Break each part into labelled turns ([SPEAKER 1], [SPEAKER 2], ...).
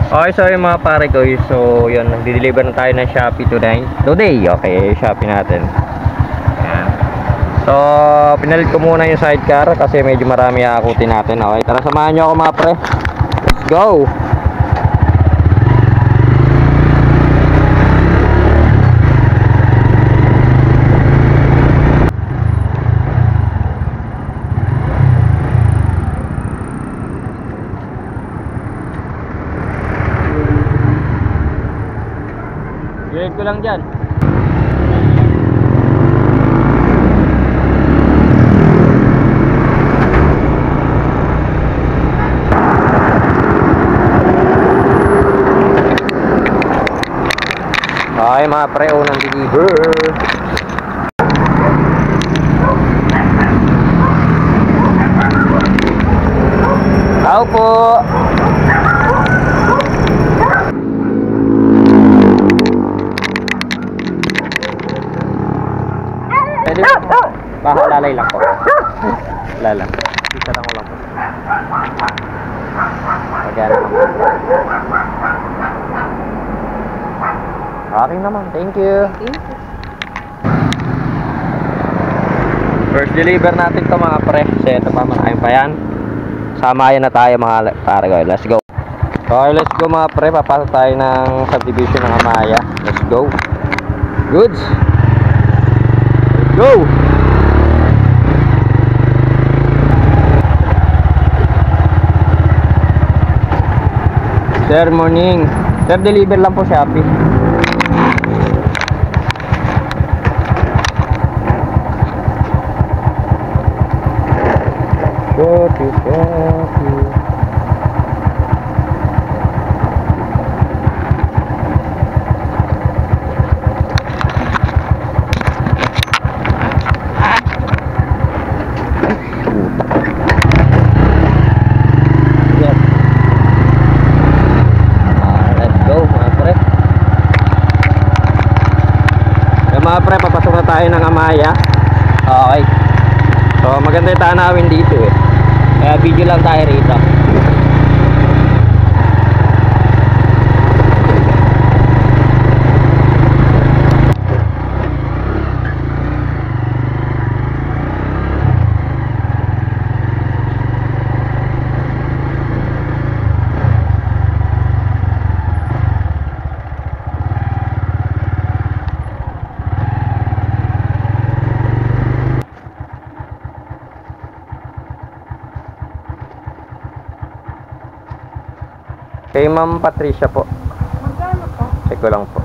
[SPEAKER 1] Okay, so yung mga pare ko, so yun, nagdi-deliver na tayo ng Shopee today. Okay, Shopee natin. Ayan. So, pinalit ko muna yung sidecar kasi medyo marami akutin natin. Okay, tara samahan nyo ako mga pre. Let's go! Grade ko lang dyan. Okay mga pre, unang deliver. Tao po. Pwede mo? Baka lalay lang po. Lalang. Isa lang ko lang po. Pagana lang po. Okay naman. Thank you. First deliver natin to mga pre. So ito pa, marami pa yan. Samayan na tayo mga pare ko. Let's go. Okay, let's go mga pre. Papasok tayo ng subdivision ng Amaya. Let's go. Goods. Go! Sir, morning. Sir, deliver lang po Shopee. Shopee. Mga pre, papasok na tayo ng Amaya. Okay. So maganda yung tanawin dito eh. Kaya video lang tayo rito. Kay Ma'am Patricia po.
[SPEAKER 2] Magkano po?
[SPEAKER 1] Check ko lang po.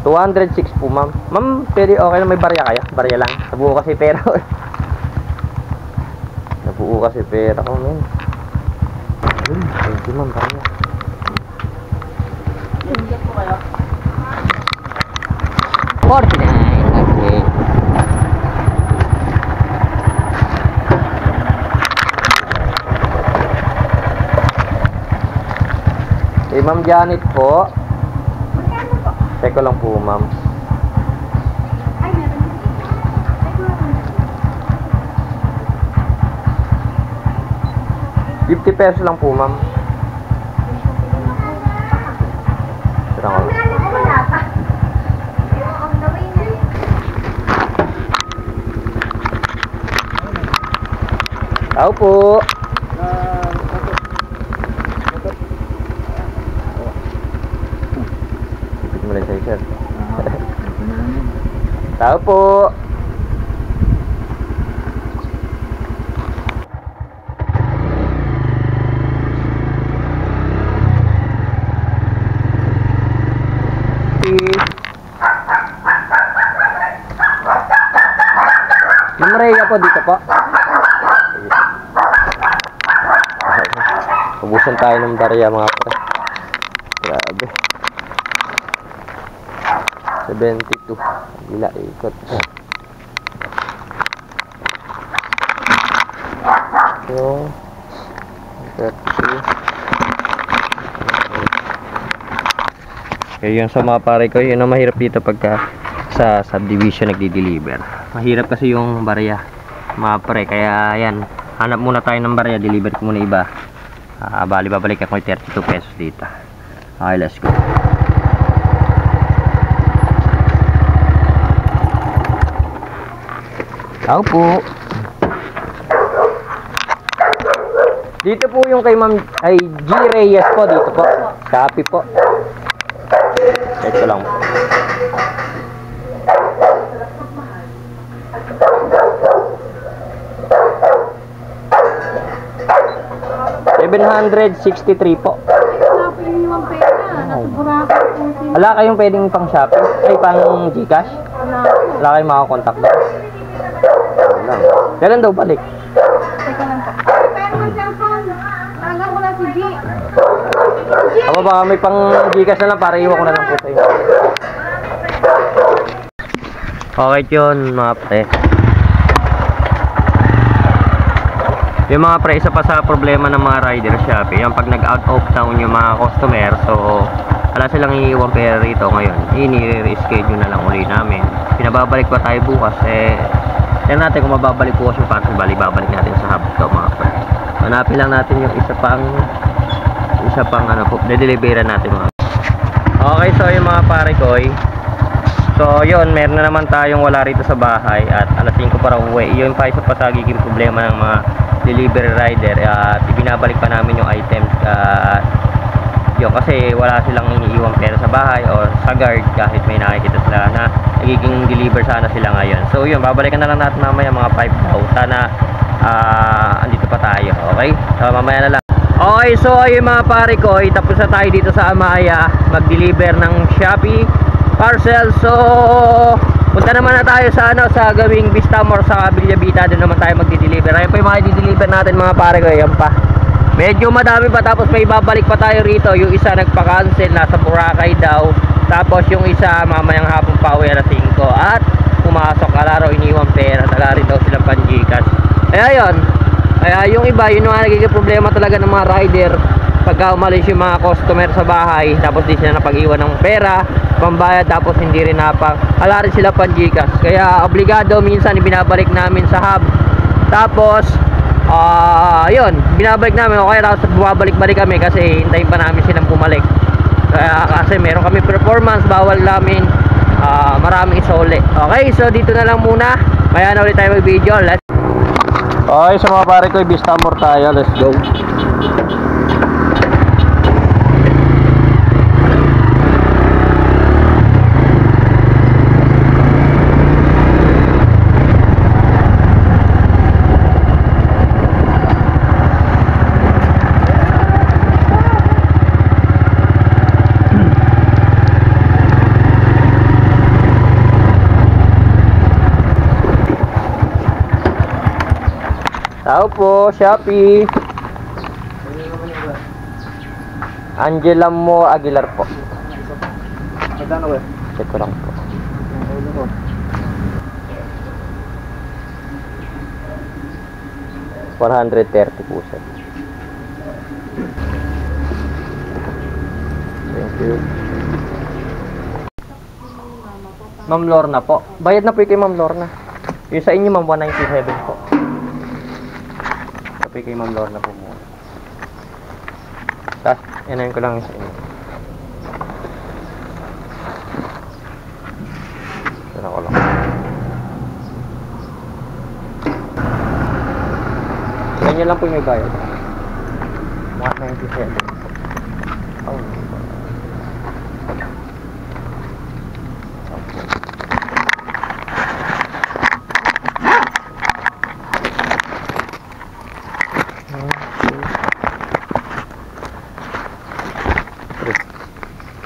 [SPEAKER 1] 206 po ma'am. Ma'am, pwede okay na may barya kaya? Barya lang. Nabuo kasi pera ko. Nabuo kasi pera ko, men. Thank you ma'am, barya.
[SPEAKER 2] Bigyan po kayo.
[SPEAKER 1] 49. Okay. Eh, Ma'am Janet po.
[SPEAKER 2] Magkano po?
[SPEAKER 1] Check ko lang po, ma'am.
[SPEAKER 2] Ay, meron.
[SPEAKER 1] ₱50 lang po, ma'am. Tira ko lang.
[SPEAKER 2] Wala pa. On the way na yun.
[SPEAKER 1] Tao po. Ipit mo lang sa'yo, sir. Tao po. Ma'am Rhea po, dito po. Ubusan tayo ng barya mga pre. Grabe. 72. Gila, ikot. So, 30. Kaya yun sa mga pare ko, yun ang mahirap dito pagka sa subdivision nagdi-deliver. Mahirap kasi yung barya mga pre, kaya yan, hanap muna tayo ng barya, deliver ko muna iba. Bali, babalik ako yung 32 pesos dito. Okay, let's go. Tao po. Dito po yung kay Ma'am ay G Reyes po, dito po. Shopee po. Ito lang. $763 po.
[SPEAKER 2] Wala po yung limang pera. Nasa Boracay po siya.
[SPEAKER 1] Wala kayong pwedeng pang Shopee? Ay, pang Gcash?
[SPEAKER 2] Wala po.
[SPEAKER 1] Wala kayong makakontakt doon? Wala. Kailan daw balik?
[SPEAKER 2] Teka lang po. Pero ang cellphone. Tagal ko na si G.
[SPEAKER 1] Ako baka may pang Gcash na lang para iwan ko na lang po sa inyo. Okay yun mga pre. Yung mga pre, isa pa sa problema ng mga rider Shopee, yung pag nag-out of town yung mga customer, so wala silang iiwan pera rito ngayon. I-reschedule na lang uli namin. Pinababalik pa tayo bukas, yan natin kung mababalik bukas yung parcel, babalik natin sa hub to mga pre. Hanapin lang natin yung isa pang ano po, de-deliveran natin mga. Okay, so yung mga pare ko, so yun, meron na naman tayong wala rito sa bahay at alas 5 para uwi. Yun pa isa pa sa giging problema ng mga delivery rider at ibinabalik pa namin yung items yun kasi wala silang iniiwang pera sa bahay o sa guard kahit may nakikita sila na nagiging deliver sana sila ngayon. So yun, babalikan na lang natin mamaya mga 5 daw. Sana andito pa tayo, okay? So mamaya na lang. Okay, so ayun mga pare ko, tapos na tayo dito sa Amaya mag-deliver ng Shopee parcel. So punta naman na tayo sa sa gawing Vista Mall sa Villavita, doon naman tayo magdi-deliver. Ayun pa yung mga i-deliver natin mga pare ko, yan pa. Medyo madami pa, tapos may babalik pa tayo rito. Yung isa nagpa-cancel, nasa Boracay daw. Tapos yung isa mamayang hapon pa uwi alas 5 at pumasok kalaro iniwang pera, nagari daw silang pan-Gcash. Ayun. Yung iba, yun nga nagiging problema talaga ng mga rider pagka umalis yung mga customer sa bahay tapos di sila napag-iwan ng pera pambayad, tapos hindi rin ala rin sila pan Gcash, kaya obligado minsan ibinabalik namin sa hub. Tapos yun, binabalik namin o kaya tapos bumabalik-balik kami kasi hintayin pa namin silang bumalik, kasi meron kami performance, bawal namin maraming isole. Okay, so dito na lang muna, kaya na ulit tayo mag video. Okay, so mga pare ko, Vista Mall tayo, let's go. Tao po, Shopee. Angela Mo Aguilar po.
[SPEAKER 3] Magkano ba?
[SPEAKER 1] Check ko lang po. 130 po sir. Thank you. Ma'am Lorna po. Bayad na po kay Ma'am Lorna. Yung sa inyo Ma'am 197 po. Tapi kay Ma'am Lorna po muna. Tapos, inayin ko lang sa inyo. Sira ko lang. Sa inyo lang po yung may bayad. 197 po.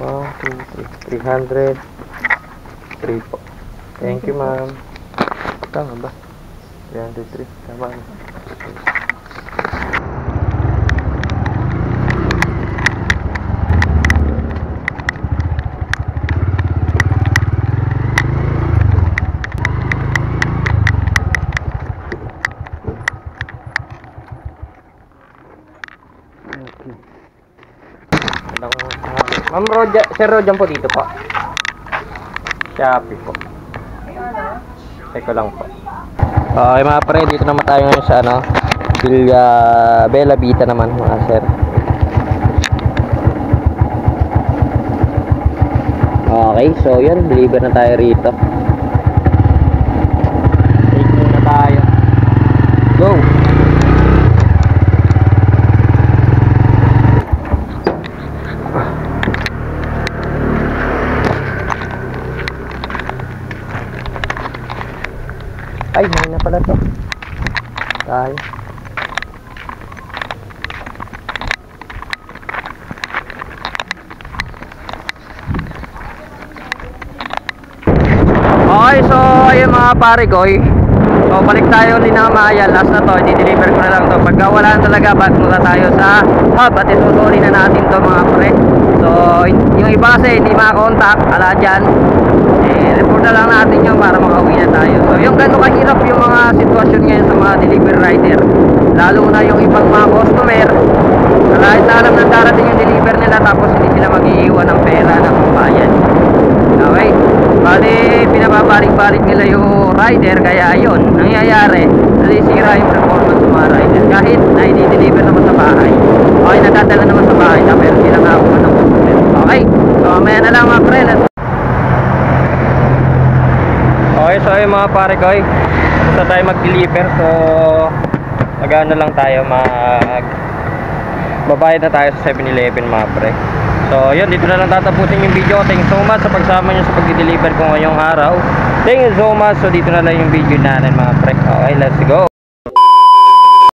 [SPEAKER 1] Oh, $303 po. Thank you, ma'am. Tama ba? 303. Tama na. Ma'am Roja, Sir Rojan po dito po. Shopee po. Teka lang po. Okay mga pre, dito naman tayo ngayon sa Bella Vita naman mga sir. Okay, so yun, deliver na tayo rito. Take muna tayo. Go! Ay, may na pala to. Tayo. Okay, so ayun mga pare koy. So balik tayo ni na Maya. Last na to, i-deliver ko na lang to. Pagka wala na talaga, back muna tayo sa hub at isusuri na natin to mga pre. So yung iba kasi hindi makakontak, ala dyan, report na lang natin yun para makauwi na tayo. So yung gano'ng kahirap yung mga sitwasyon ngayon sa mga delivery rider, lalo na yung ibang mga customer, kahit na alam na darating yung deliver nila tapos hindi sila mag-iiwan ng pera ng pambayad. Okay, bali pinababalik-balik nila yung rider, kaya yun nangyayari, nasisira yung performance ng mga rider kahit na i-deliver naman sa bahay. Okay, nadadala naman sa bahay pero hindi lang nakakuha ng customer. Okay, so mamaya na lang mga pre. Okay, so ayun mga pare ko, basta tayo mag-deliver. So mag-ano lang tayo, babayad na tayo sa 7-Eleven mga pre. So yun, dito na lang tatapusin yung video. Thank you so much sa pagsama nyo sa pag-deliver ko ngayong araw. Thank you so much. So dito na lang yung video natin mga pre. Okay, let's go.